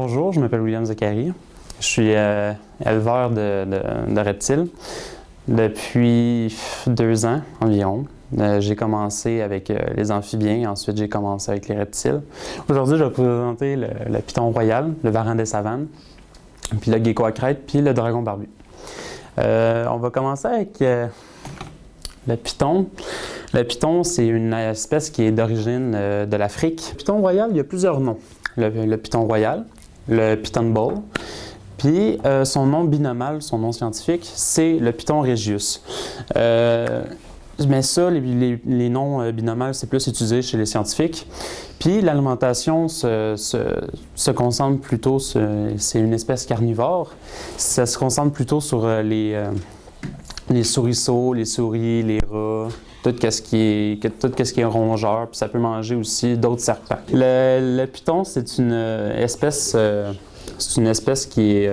Bonjour, je m'appelle William Zachary. Je suis éleveur de reptiles depuis 2 ans environ. J'ai commencé avec les amphibiens, ensuite j'ai commencé avec les reptiles. Aujourd'hui, je vais vous présenter le python royal, le varan des savanes, puis le gecko à crête, puis le dragon barbu. On va commencer avec le python. Le python, c'est une espèce qui est d'origine de l'Afrique. Le python royal, il y a plusieurs noms. Le python royal, le python bull, puis son nom binomal, son nom scientifique, c'est le python regius. Mais ça, les noms binomales, c'est plus utilisé chez les scientifiques. Puis l'alimentation se concentre plutôt, c'est une espèce carnivore, ça se concentre plutôt sur les souriceaux, les souris, les rats, tout ce qui est rongeur, puis ça peut manger aussi d'autres serpents. Le python, c'est une espèce qui est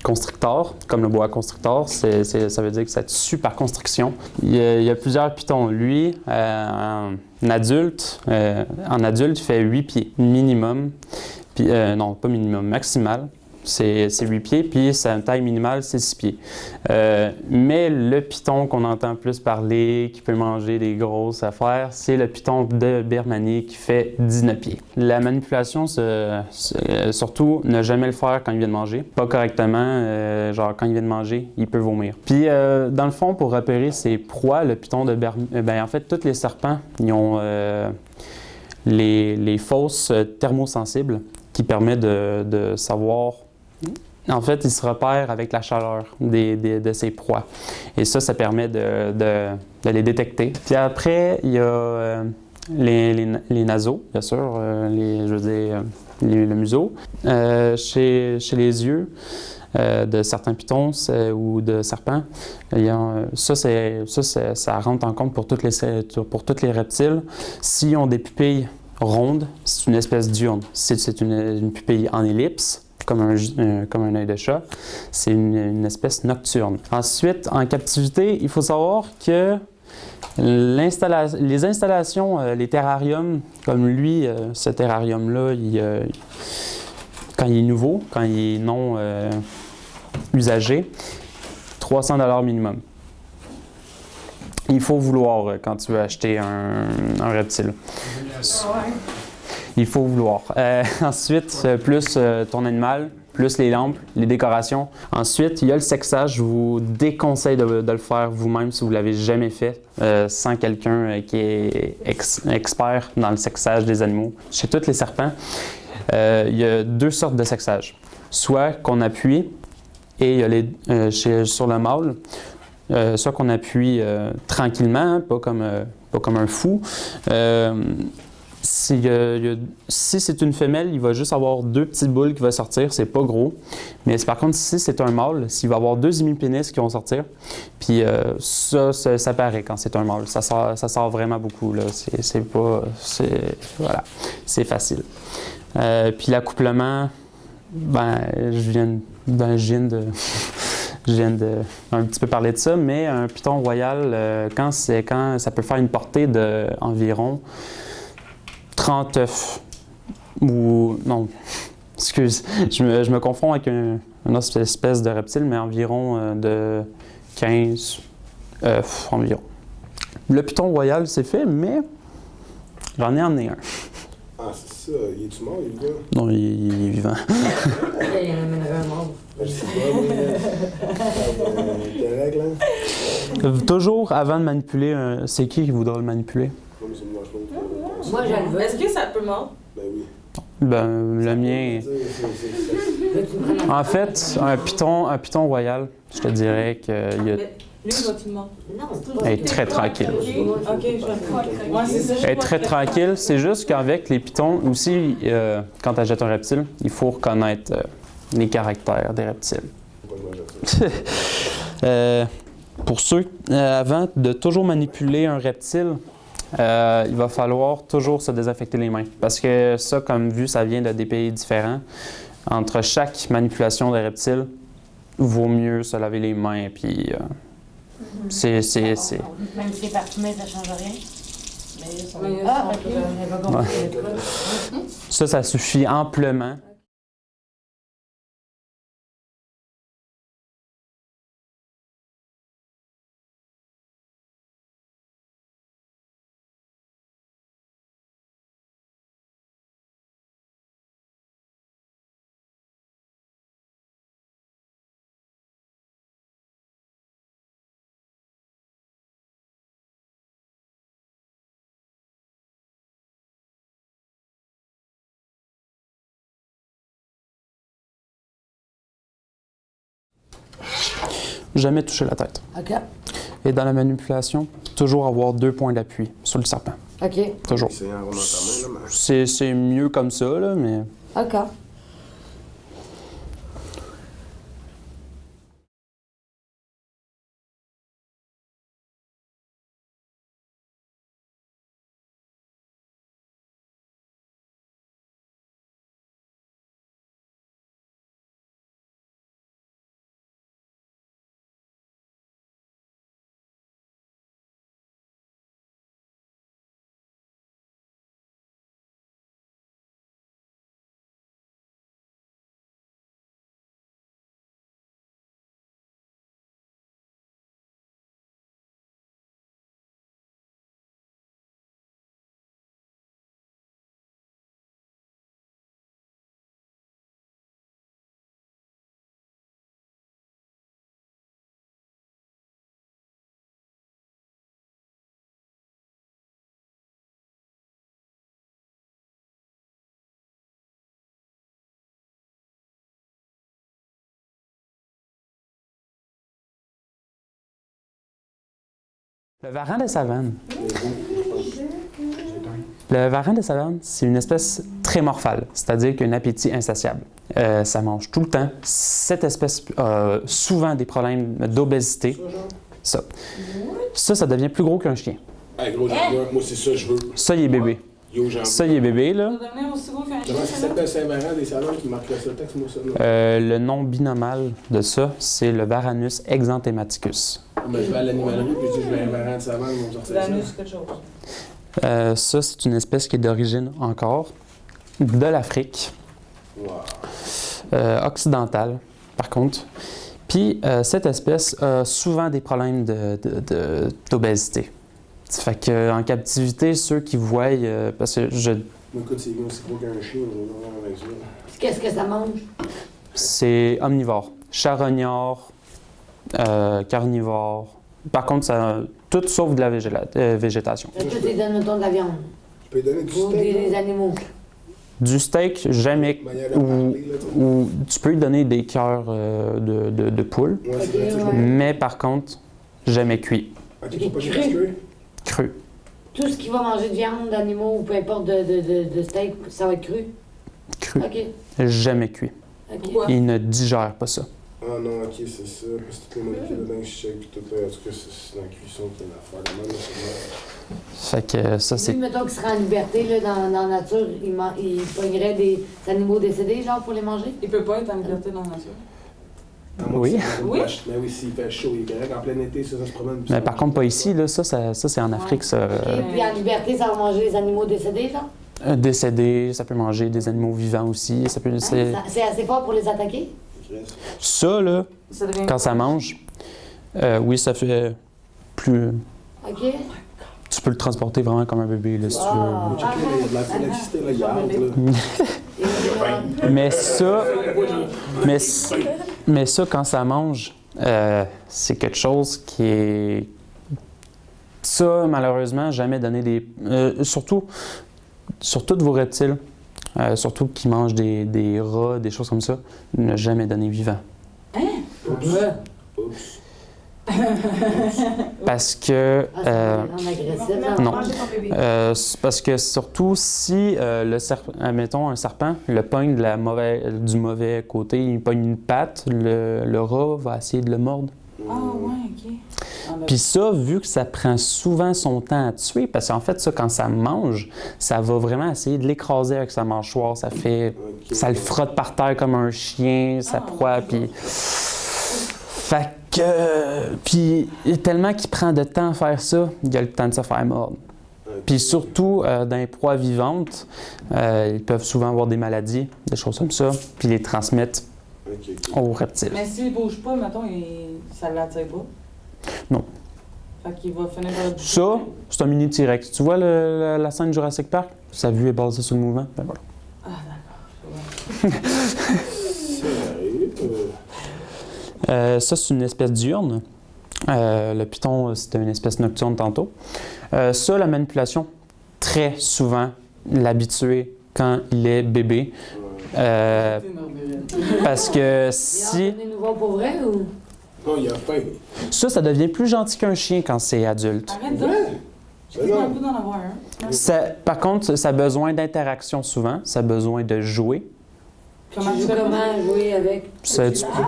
constrictor, comme le boa constrictor. Ça veut dire que ça tue par constriction. Il y a plusieurs pythons. Lui, en adulte, il fait 8 pieds minimum. Puis, non, pas minimum, maximal. C'est 8 pieds, puis sa taille minimale, c'est 6 pieds. Mais le python qu'on entend plus parler, qui peut manger des grosses affaires, c'est le python de Birmanie qui fait 19 pieds. La manipulation, surtout, ne jamais le faire quand il vient de manger. Pas correctement, genre quand il vient de manger, il peut vomir. Puis, dans le fond, pour repérer ses proies, le python de Birmanie, en fait, tous les serpents, ils ont les fosses thermosensibles qui permettent de savoir. En fait, il se repère avec la chaleur de ses proies. Et ça permet de les détecter. Puis après, il y a les naseaux, bien sûr, le museau. Chez les yeux de certains pythons ou de serpents, ça rentre en compte pour tous les reptiles. S'ils ont des pupilles rondes, c'est une espèce diurne. Si c'est une pupille en ellipse, comme un œil de chat, c'est une espèce nocturne. Ensuite, en captivité, il faut savoir que les installations, les terrariums, comme lui, ce terrarium-là, quand il est nouveau, quand il est non usagé, 300 $ minimum. Il faut vouloir quand tu veux acheter un reptile. Il faut vouloir. Ensuite, plus ton animal, plus les lampes, les décorations. Ensuite, il y a le sexage. Je vous déconseille de le faire vous-même si vous ne l'avez jamais fait, sans quelqu'un qui est expert dans le sexage des animaux. Chez tous les serpents, il y a 2 sortes de sexage. Soit qu'on appuie, et il y a sur le mâle, soit qu'on appuie tranquillement, pas comme un fou. Si c'est une femelle, il va juste avoir 2 petites boules qui vont sortir, c'est pas gros. Mais par contre, si c'est un mâle, il va avoir 2 hémipénis qui vont sortir. Puis ça paraît quand c'est un mâle. Ça sort vraiment beaucoup, là. Voilà, c'est facile. Puis l'accouplement, je viens de un petit peu parler de ça, mais un python royal, quand ça peut faire une portée d'environ 30 œufs, ou non, excuse, je me confonds avec une autre espèce de reptile, mais environ de 15 œufs environ. Le python royal, c'est fait, mais j'en ai emmené un. Ah, c'est ça. Il est-tu mort, il est vivant? Non, il est vivant. Il y en a un mort. Je sais pas, mais... Des règles, hein? Toujours, avant de manipuler, c'est qui voudra le manipuler? Moi, je le veux. Est-ce que ça peut mordre? Ben oui. Le mien... En fait, un python royal, je te dirais qu'il y a... Lui, va-tu mordre? Non. Elle est très tranquille. Ok, je ouais, c'est ça. Elle est très tranquille. C'est juste qu'avec les pythons, aussi, quand tu achètes un reptile, il faut reconnaître les caractères des reptiles. Pour ceux, avant de toujours manipuler un reptile, il va falloir toujours se désinfecter les mains. Parce que ça, comme vu, ça vient de des pays différents. Entre chaque manipulation de reptile, vaut mieux se laver les mains. Puis, Même si c'est parfumé, ça ne change rien. Ah, ok. Ça suffit amplement. jamais toucher la tête. OK. Et dans la manipulation, toujours avoir 2 points d'appui sur le serpent. OK. Toujours. C'est en rond dans ta main, là, C'est mieux comme ça, là, mais... OK. Le varan de savane. Le varan de savane, c'est une espèce très morphale, c'est-à-dire qu'il a un appétit insatiable. Ça mange tout le temps. Cette espèce a souvent des problèmes d'obésité. Ça. Ça devient plus gros qu'un chien. Hey, gros, moi, c'est ça que je veux. Ça, il est bébé. Yo, j'en veux. Ça, il est bébé, là. Ça doit devenir aussi gros qu'un chien. Comment ça s'appelle Saint-Varan des salons qui marque le texte, moi, ça? Là? Le nom binomal de ça, c'est le Varanus exanthematicus. Mais je vais à l'animalerie, puis je dis, je vais à un varan de savane, ils vont me sortir ça. L'anus, quelque chose. Ça, c'est une espèce qui est d'origine encore de l'Afrique Wow. occidentale, par contre. Puis, cette espèce a souvent des problèmes d'obésité. Ça fait qu'en captivité, ceux qui voient, parce que Mais écoute, c'est aussi gros qu'un chien, on va voir avec ça. Qu'est-ce que ça mange? c'est omnivore. Charognard, carnivore. Par contre, ça tout sauf de la végétation. Ça, tu donnes, mettons, de la viande. Je peux lui donner du Ou steak. des là? animaux. Du steak, jamais. Manière de parler, là, tu sais. Ou tu peux lui donner des cœurs de poule, Ouais, c'est vrai, ça, je Ouais. l'ai. mais par contre, jamais cuit. Ok, faut pas qu'il reste cuit. Cru. Tout ce qui va manger de viande, d'animaux ou peu importe de steak, ça va être cru. Cru. OK. Jamais cuit. OK. Pourquoi? Il ne digère pas ça. Ah non, ok, c'est ça. Parce que toutes les molécules dedans, je check, puis tout. En tout cas, c'est dans la cuisson, c'est une affaire de même, c'est vrai. Fait que ça, Lui, c'est... mettons qu'il serait en liberté là, dans la nature, il pognerait des animaux décédés, genre, pour les manger. Il peut pas être en liberté dans la nature. À moins Oui. que ça- Oui. Mais oui, s'il fait chaud, il est correct. En plein été, ça se promène. puis Mais ça par mange. contre, pas ici, là. Ça c'est en Afrique, ça. OK. Puis en liberté, ça va manger les animaux décédés, genre. Décédé, ça peut manger des animaux vivants aussi. Ça peut... Hein? C'est assez fort pour les attaquer. Ça, là, Ça devient quand ça mange, oui, ça fait plus... OK? Tu peux le transporter vraiment comme un bébé, là, si tu Ah. Checker, il y a de la félacité, là, il y a hâte, là. veux. Mais ça... Mais ça, quand ça mange, c'est quelque chose qui est... Ça, malheureusement, jamais donné des... surtout sur tous vos reptiles, surtout qui mangent des rats, des choses comme ça, ne jamais donner vivant. Ouais. Oups. Parce que... Ah, ça va rendre agressif, là. non. C'est parce que surtout si mettons un serpent, le pogne du mauvais côté, il pogne une patte, le rat va essayer de le mordre. Ah ouais, ok. Ah, ben, Puis ça, vu que ça prend souvent son temps à tuer, parce qu'en fait, ça, quand ça mange, ça va vraiment essayer de l'écraser avec sa mâchoire. Ça fait... Ok. Ça le frotte par terre comme un chien, sa proie, puis... Fait que... Puis tellement qu'il prend de temps à faire ça, il a le temps de se faire mordre. Ok. Puis surtout, dans les proies vivantes, ils peuvent souvent avoir des maladies, des choses comme ça, puis les transmettre Ok. aux reptiles. Mais s'il bouge pas, mettons, ça l'attire pas. Non. Fait qu'il va finir par... Ça, c'est un mini T-Rex. Tu vois la scène Jurassic Park? Sa vue est basée sur le mouvement. Ben voilà. Ah, d'accord. Sérieux? Ça, c'est une espèce diurne. Le python, c'était une espèce nocturne tantôt. Ça, la manipulation, très souvent, l'habituer quand il est bébé. C'est normal. Parce que Si... si... Venez nous voir pour vrai ou? Non, il a faim. Ça devient plus gentil qu'un chien quand c'est adulte. Arrête donc. Ouais. J'ai quasiment le goût d'en avoir un. Par contre, ça a besoin d'interaction souvent, ça a besoin de jouer. Comment Tu tu joues fais? comment jouer avec? Tu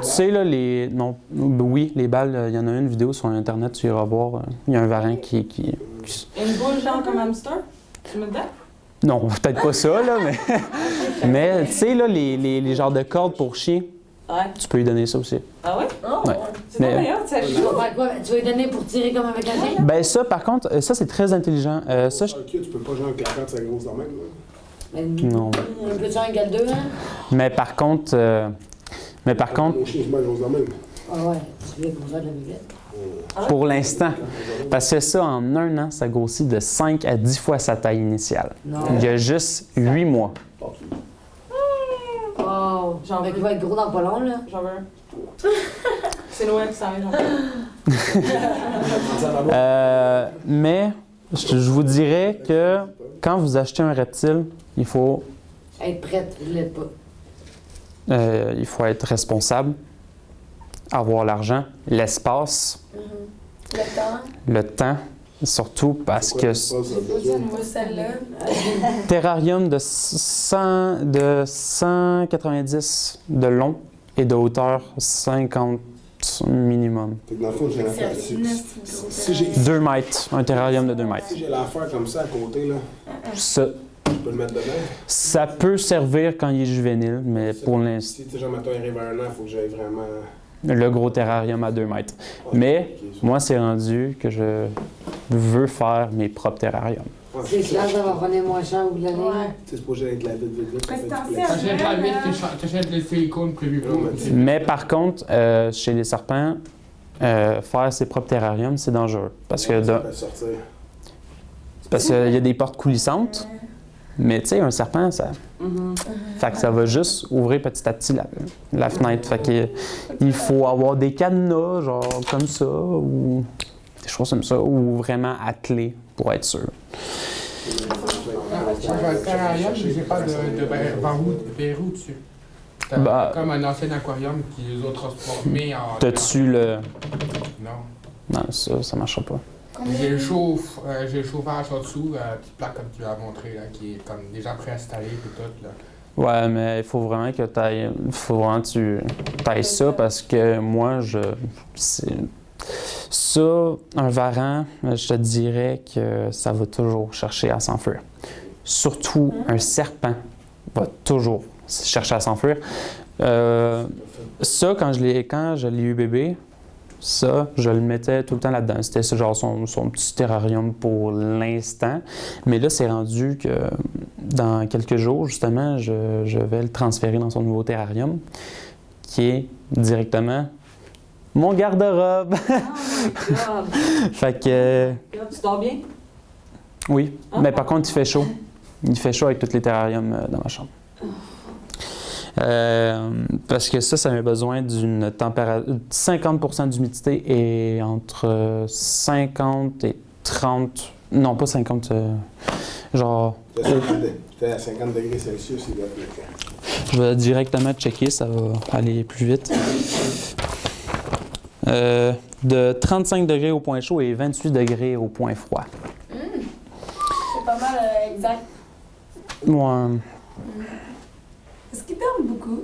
sais, là, les. Non, oui, les balles, il y en a une vidéo sur Internet, tu iras voir. Il y a un varin qui. Une boule genre comme hamster? Tu mets dedans? Non, peut-être pas ça, là, mais. Mais, tu sais, là, les genres de cordes pour chiens, Ouais. tu peux lui donner ça aussi. Ah ouais? Ouais. C'est pas Mais- meilleur, tu sais. Tu vas faire quoi? Tu vas lui donner pour tirer comme avec un chien? Ben, ça, par contre, ça, c'est très intelligent. Ça, Ok, tu peux pas jouer en claquant de sa grosse dans même. Là. Mais, Non. Un petit égale 2, hein? Mais par contre. Mon chien, je mets grosse dans même. Ah ouais, tu veux qu'on soit de la buvette. Pour l'instant. Parce que ça, en un an, ça grossit de 5 à 10 fois sa taille initiale. Non. Il y a juste 8 mois. Oh, genre, il va être gros dans pas long, là. J'en veux un. C'est Noël qui s'en vient, j'en veux un. Mais je vous dirais que quand vous achetez un reptile, il faut Être prête, je l'ai pas. être responsable, avoir l'argent, l'espace, Le temps. le temps, surtout parce que Moi, celle-là. terrarium de 190 de long et de hauteur 50 minimum. Fait que dans le fond, j'ai l'affaire. Si j'ai 2 mètres, un terrarium de 2 mètres. si j'ai l'affaire comme ça à côté, là, Ça, je peux le mettre dedans. ça peut servir quand il est juvénile, mais pour l'instant, Si, tu sais, genre, mettons, il arrive à 1 an, il faut que j'aille vraiment. le gros terrarium à 2 mètres. Mais moi, c'est rendu que je veux faire mes propres terrariums. C'est clair, ça va revenir moins cher au bout de l'année. Ouais. C'est supposé être la vite. Présidentielle. T'achètes la huile, t'achètes le silicone prévu pour. Mais par contre, chez les serpents, faire ses propres terrariums, c'est dangereux. Parce que qu'il y a des portes coulissantes, mais tu sais, un serpent, ça. Fait que ça va juste ouvrir petit à petit la fenêtre. Fait que il faut avoir des cadenas, genre comme ça, ou des choses comme ça, ou vraiment attelés pour être sûr. Dans le terrarium, j'ai pas de verrou dessus. T'as Bah. comme un ancien aquarium qui les a transformés en. T'as-tu le. Non. Non, ça marchera pas. J'ai le chauffage en-dessous, petite plaque comme tu l'as montré, là, qui est comme déjà préinstallée et tout. Là. Ouais, mais il faut vraiment que tu ailles ça parce que moi, un varan, je te dirais que ça va toujours chercher à s'enfuir. Surtout un serpent va toujours chercher à s'enfuir. Ça, quand je l'ai eu bébé, ça, je le mettais tout le temps là-dedans. C'était genre son petit terrarium pour l'instant. Mais là, c'est rendu que dans quelques jours, justement, je vais le transférer dans son nouveau terrarium, qui est directement mon garde-robe. Oh my God! Fait que, Tu dors bien? oui. Mais par contre, il fait chaud. Il fait chaud avec tous les terrariums dans ma chambre. Parce que ça a besoin d'une température. 50% d'humidité et entre 50 et 30. Non, pas 50. Genre. T'es à 50 degrés Celsius, il doit être. Je vais directement checker, ça va aller plus vite. De 35 degrés au point chaud et 28 degrés au point froid. C'est pas mal exact. Moi, Est-ce qu'ils dorment beaucoup?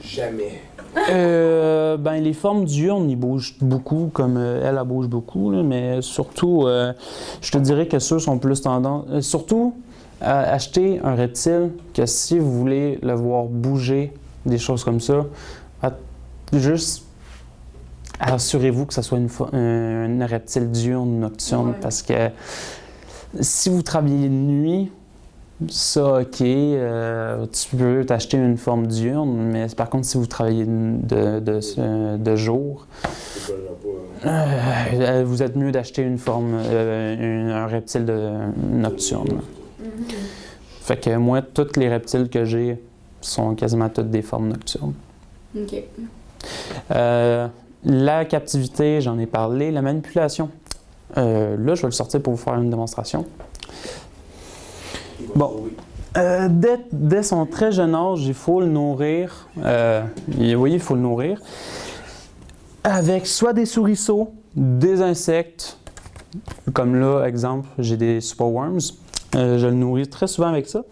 Jamais. ben les formes diurnes, ils bougent beaucoup, comme elle bouge beaucoup, là, mais surtout, je te dirais que ceux sont plus tendance. Surtout, acheter un reptile, que si vous voulez le voir bouger, des choses comme ça, juste assurez-vous que ce soit un reptile diurne, nocturne, Ouais. parce que si vous travaillez de nuit, ça, OK, tu peux t'acheter une forme diurne, mais par contre, si vous travaillez de jour, vous êtes mieux d'acheter une forme, un reptile nocturne. Fait que moi, tous les reptiles que j'ai sont quasiment toutes des formes nocturnes. OK. La captivité, j'en ai parlé. La manipulation, là, je vais le sortir pour vous faire une démonstration. Bon. Dès son très jeune âge, il faut le nourrir. Oui, il faut le nourrir. avec soit des souriceaux, des insectes, comme là, exemple, j'ai des superworms. Je le nourris très souvent avec ça.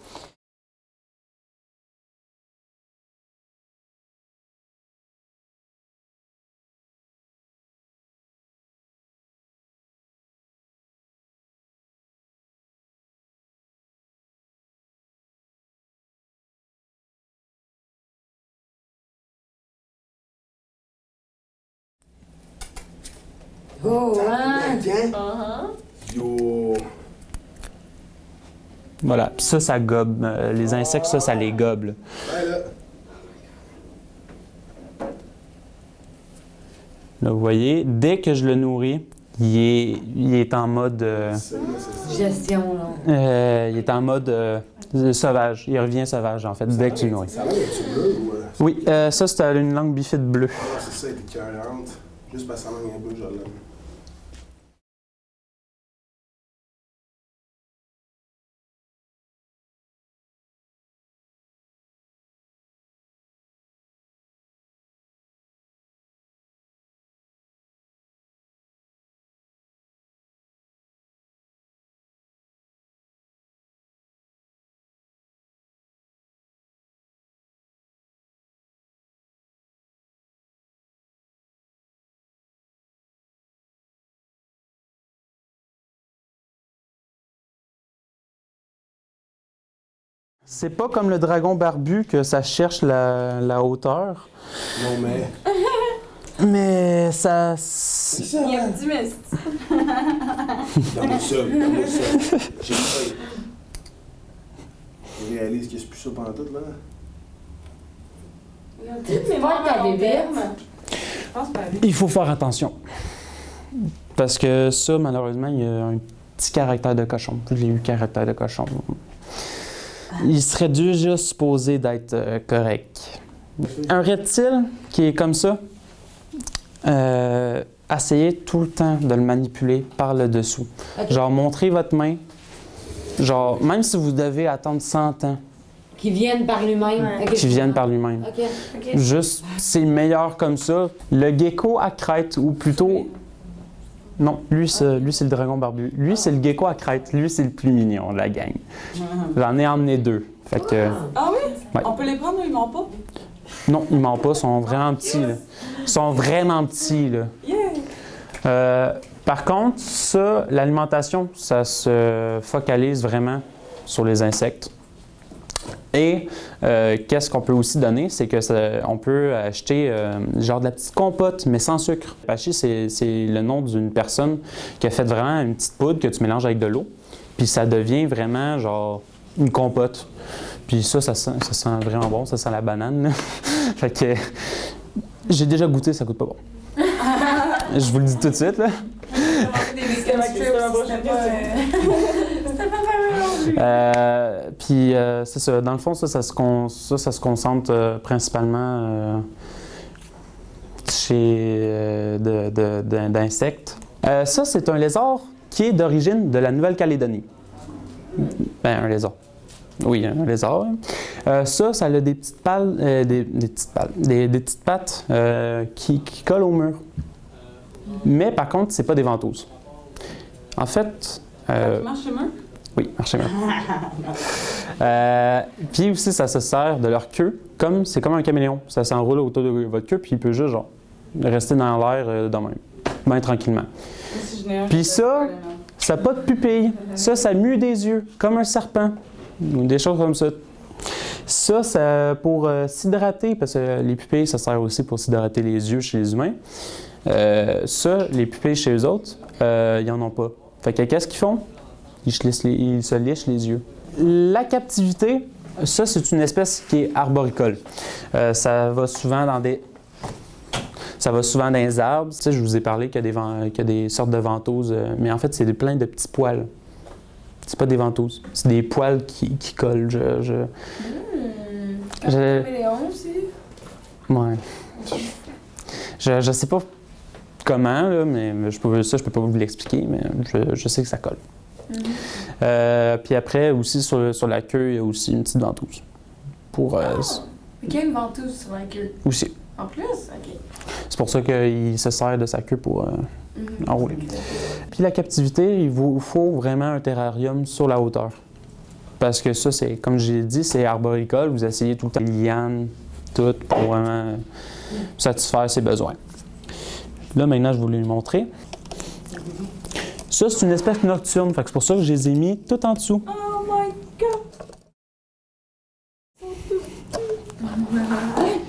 Oh, hein? Yo! Voilà, puis ça gobe. Les insectes, ça les gobe. Là. Ouais, là. Là, vous voyez, dès que je le nourris, il est en mode... Gestion, là. il est en mode sauvage. Il revient sauvage, en fait, dès que tu le nourris. Ça a l'air d'être bleu ou. Oui, ça, c'est une langue bifide bleue. Ah, c'est ça, elle était 40. Juste parce que ça manque un peu, je l'aime. C'est pas comme le dragon barbu que ça cherche la hauteur, Non, mais. mais ça... Il y a du mist. Dans le sol, dans le sol. J'ai faim. Je réalise que c'est plus ça pendant tout, là. Il y a une mémoire Pas ta à long bébé. terme. Je pense pas. Il faut faire attention. Parce que ça, malheureusement, il y a un petit caractère de cochon. J'ai eu caractère de cochon. Il serait déjà supposé d'être correct. Un reptile qui est comme ça, essayez tout le temps de le manipuler par le dessous. Ok. Genre, montrez votre main. Genre, même si vous devez attendre 100 ans, Qui viennent par lui-même. Ouais. Ok. qui viennent par lui-même. OK. Ok. Juste, c'est meilleur comme ça. Le gecko à crête, ou plutôt... Non, lui, c'est le dragon barbu. Lui, c'est le gecko à crête. Lui, c'est le plus mignon de la gang. J'en ai emmené 2. Fait que... Ah oui? Ouais. On peut les prendre ou ils m'ont pas? Non, ils mentent pas, ils sont vraiment petits. Là. Ils sont vraiment petits. Là. Yeah! Par contre, ça, l'alimentation, ça se focalise vraiment sur les insectes. Et qu'est-ce qu'on peut aussi donner, c'est que on peut acheter genre de la petite compote, mais sans sucre. Pachi, c'est le nom d'une personne qui a fait vraiment une petite poudre que tu mélanges avec de l'eau, puis ça devient vraiment genre une compote. Puis ça sent vraiment bon, ça sent la banane. Là. Fait que j'ai déjà goûté, ça coûte pas bon. Je vous le dis tout de suite, là. C'était ma prochaine question. Puis c'est ça, dans le fond, ça se concentre principalement chez d'insectes. Ça, c'est un lézard qui est d'origine de la Nouvelle-Calédonie. Ben, un lézard. Oui, un lézard. Ça a des petites pales, des petites pattes qui collent au mur. Mais par contre, c'est pas des ventouses. En fait... Tu marches chez moi? Oui, marchez bien. Puis aussi, ça se sert de leur queue, c'est comme un caméléon. Ça s'enroule autour de votre queue, puis il peut juste genre rester dans l'air de même, bien tranquillement. Puis ça n'a pas de pupille. Ça mue des yeux, comme un serpent, ou des choses comme ça. Ça pour s'hydrater, parce que les pupilles, ça sert aussi pour s'hydrater les yeux chez les humains. Les pupilles chez eux autres, ils n'en ont pas. Fait que qu'est-ce qu'ils font? Ils se lichent les yeux. La captivité, ça, c'est une espèce qui est arboricole. Ça va souvent dans les arbres. Tu sais, je vous ai parlé qu'il y a des sortes de ventouses, mais en fait, c'est plein de petits poils. C'est pas des ventouses, c'est des poils qui collent. Caméléon aussi. Ouais. Je sais pas comment, là, mais je peux pas vous l'expliquer, mais je sais que ça colle. Puis après, aussi, sur la queue, il y a aussi une petite ventouse. Pour... Il y a une ventouse sur la queue. Aussi. En plus? OK. C'est pour ça qu'il se sert de sa queue pour enrouler. Puis la captivité, il vous faut vraiment un terrarium sur la hauteur. Parce que ça, c'est, comme j'ai dit, c'est arboricole. Vous essayez tout le temps les lianes, tout, pour vraiment satisfaire ses besoins. Là, maintenant, je vais vous les montrer. Ça, c'est une espèce nocturne. Fait que c'est pour ça que je les ai mis tout en dessous. Oh my God!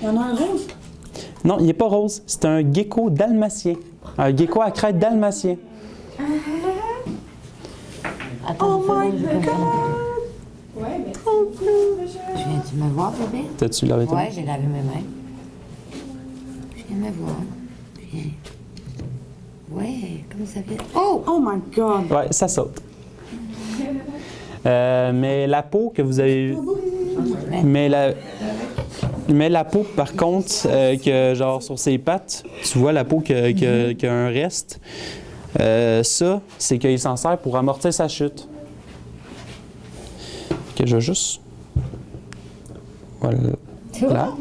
Il y en a un rose? Non, il n'est pas rose. C'est un gecko dalmatien. Un gecko à crête dalmatien. Attends, Oh my une seconde, je God! peux- Ouais, merci beaucoup, Je viens-tu me voir, bébé? T'as-tu lavé ton? Ouais, j'ai lavé mes mains. Je viens me voir. Viens. Ouais, comment ça fait? Oh! Oh my God! Ouais, ça saute. Mais la peau que vous avez... Mais la peau, par contre, que genre sur ses pattes, tu vois la peau qui a un reste, ça, c'est qu'il s'en sert pour amortir sa chute. Que je vais juste... Voilà. Là.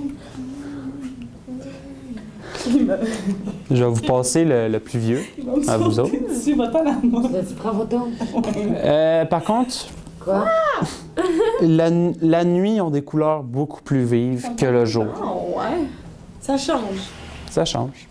Je vais vous passer le plus vieux à vous autres. Tu vas pas la main. Tu prends photo? Par contre, Quoi? la nuit ont des couleurs beaucoup plus vives que le jour. Oh ouais. Ça change. Ça change.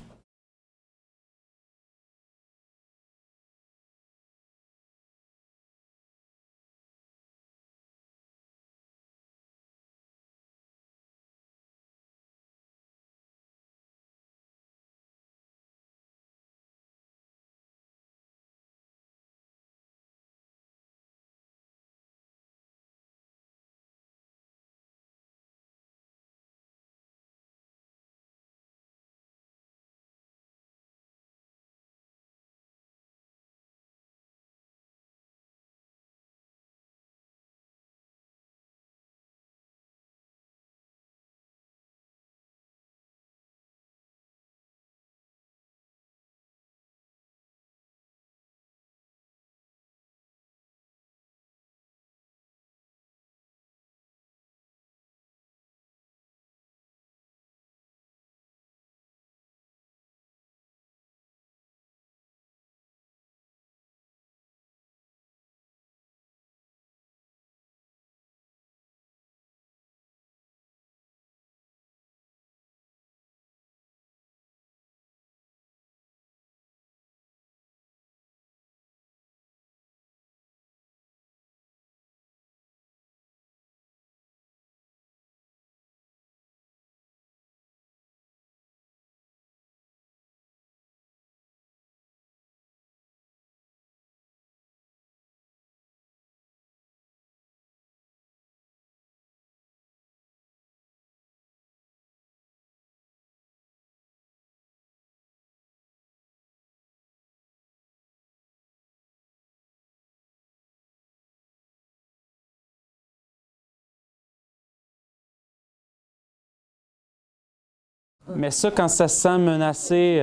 Mais ça, quand ça se sent menacé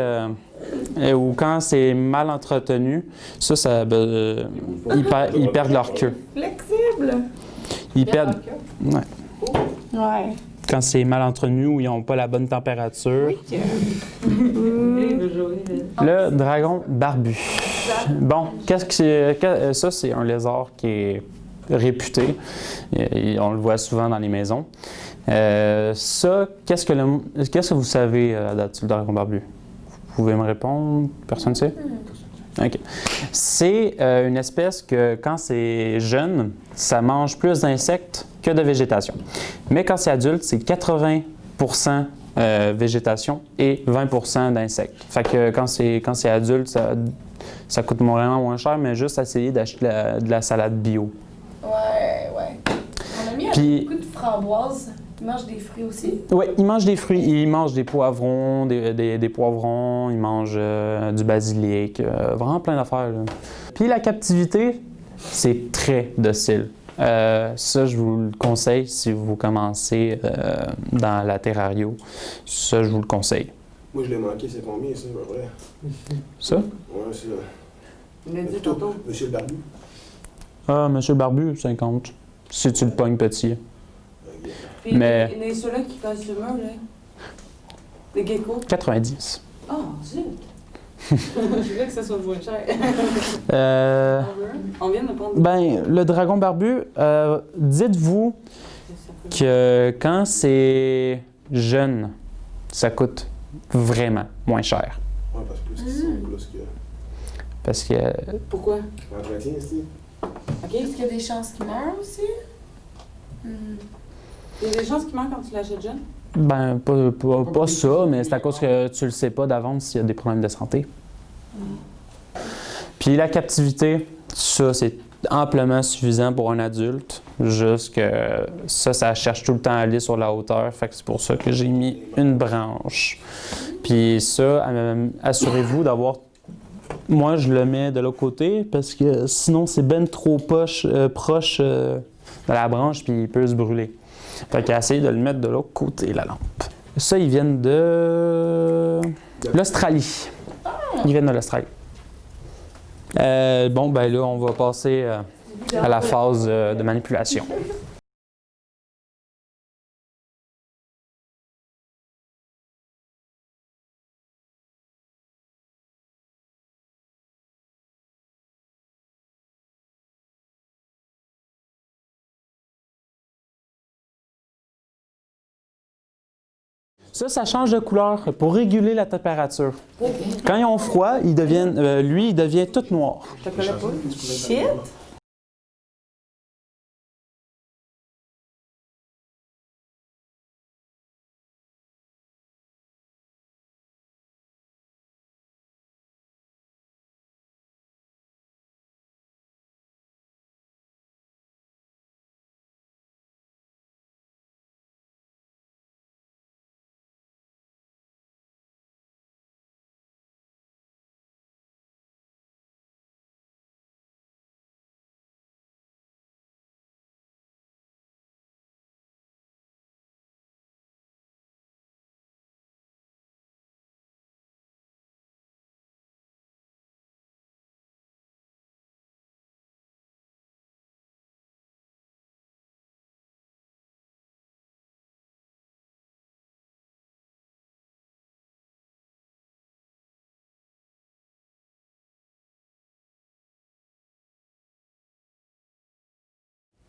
ou quand c'est mal entretenu, ils perdent leur queue. Flexible. Ils perdent. Ouais. Ouais. Quand c'est mal entretenu ou ils n'ont pas la bonne température. Le dragon barbu. Bon, qu'est-ce que c'est? Ça, c'est un lézard qui est réputé. Et on le voit souvent dans les maisons. Ça, qu'est-ce que vous savez à date sur le dragon barbu? Vous pouvez me répondre? Personne ne sait? OK. C'est une espèce que, quand c'est jeune, ça mange plus d'insectes que de végétation. Mais quand c'est adulte, c'est 80% végétation et 20% d'insectes. Fait que quand c'est adulte, ça coûte vraiment moins cher, mais juste essayer d'acheter de la salade bio. Ouais. On a mis Puis- beaucoup de framboises. Ils mangent des fruits aussi. Oui, ils mangent des fruits. Ils mangent des poivrons, des poivrons, ils mangent du basilic, vraiment plein d'affaires. Là. Puis la captivité, c'est très docile. Ça, je vous le conseille si vous commencez dans la terrario. Ça, je vous le conseille. Moi, je l'ai manqué, c'est combien, ça, à peu près? Ça? Ouais, c'est ça. Il l'a dit tantôt. Monsieur le Barbu. Ah, Monsieur Barbu, 50. Si tu le pognes petit. Puis Mais- il y en a ceux-là qui cassent le mur, là. Des geckos? 90. Oh, zut! Je voulais que ça soit moins cher. On vient de prendre des Ben, le dragon barbu, dites-vous que quand c'est jeune, ça coûte vraiment moins cher. Ouais, parce que plus qu'ils sont, plus que. Parce que Pourquoi? Entretien, c'est. OK? Est-ce qu'il y a des chances qu'il meure aussi? Il y a des chances qui manquent quand tu l'achètes jeune? Ben, pas ça, mais c'est à cause que tu le sais pas d'avance s'il y a des problèmes de santé. Puis la captivité, ça, c'est amplement suffisant pour un adulte. Juste que ça cherche tout le temps à aller sur la hauteur. Fait que c'est pour ça que j'ai mis une branche. Puis ça, assurez-vous d'avoir... Moi, je le mets de l'autre côté parce que sinon, c'est ben trop proche de la branche puis il peut se brûler. Fait qu'essayez de le mettre de l'autre côté, la lampe. Ça, ils viennent de l'Australie. Ils viennent de l'Australie. Bon, ben là, on va passer à la phase de manipulation. Ça change de couleur pour réguler la température. Quand ils ont froid, ils deviennent, lui, il devient tout noir. Je te connais pas. Shit!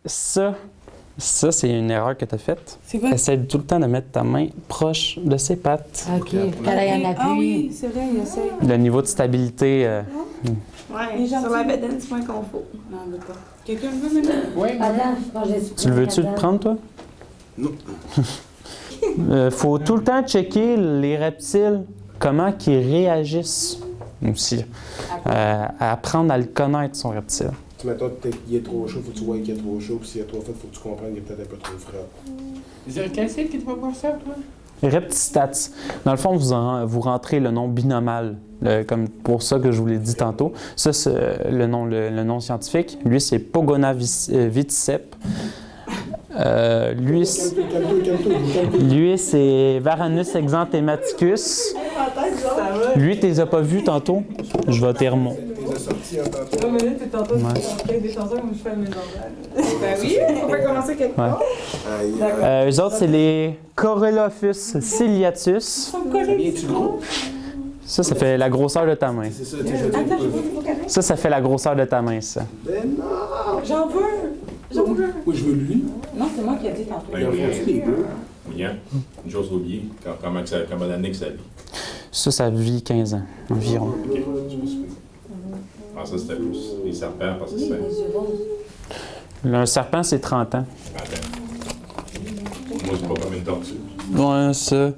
Ça, c'est une erreur que tu as faite. C'est quoi? Essaie tout le temps de mettre ta main proche de ses pattes. OK, qu'elle ait un appui. Ah oui, c'est vrai, il essaie. Le niveau de stabilité, Ouais, sur la bedaine, c'est moins qu'on faut. Non, on veut pas. Quelqu'un veut maintenant? Oui, Attends, bon, j'ai tu le veux-tu le prendre, toi? Non. Faut tout le temps checker les reptiles, comment qu'ils réagissent aussi. Apprendre à le connaître, son reptile. Tu mettons, peut-être qu'il est trop chaud, faut que tu vois qu'il est trop chaud, puis s'il est trop frais, faut que tu comprennes qu'il est peut-être un peu trop frais. Quel site qui te va voir ça, toi? Reptistats. Dans le fond, vous rentrez le nom binomal, comme pour ça que je vous l'ai dit tantôt. Ça, c'est le nom scientifique. Lui, c'est Pogona viticep. Lui, c'est Varanus exanthematicus. Lui, tu les as pas vus tantôt? Je vais t'y remonter. Non, mais là, t'es tantôt sur des chansons comme je fais le ménage. Ben oui, on peut commencer quelque part. Eux autres, c'est les Corylopus ciliatus. Ça fait la grosseur de ta main. C'est ça, tu sais, Ça fait la grosseur de ta main, ça. Ben non! J'en veux! J'en veux! Oui, je veux lui. Non, c'est moi qui ai dit tantôt. Il en faut-tu des deux? William, une chose oubliée, comment d'années que ça vit? Ça vit 15 ans environ. Ah, ça c'était plus. Les serpents, parce que c'est. Un serpent, c'est 30 ans. Moi, c'est pas comme une tortue. Ouais, ça.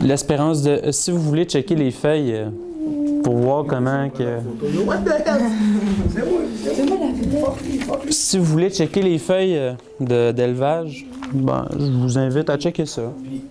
L'espérance de... Si vous voulez checker les feuilles pour voir comment que... What the hell? C'est moi. Si vous voulez checker les feuilles d'élevage, ben, je vous invite à checker ça. Puis,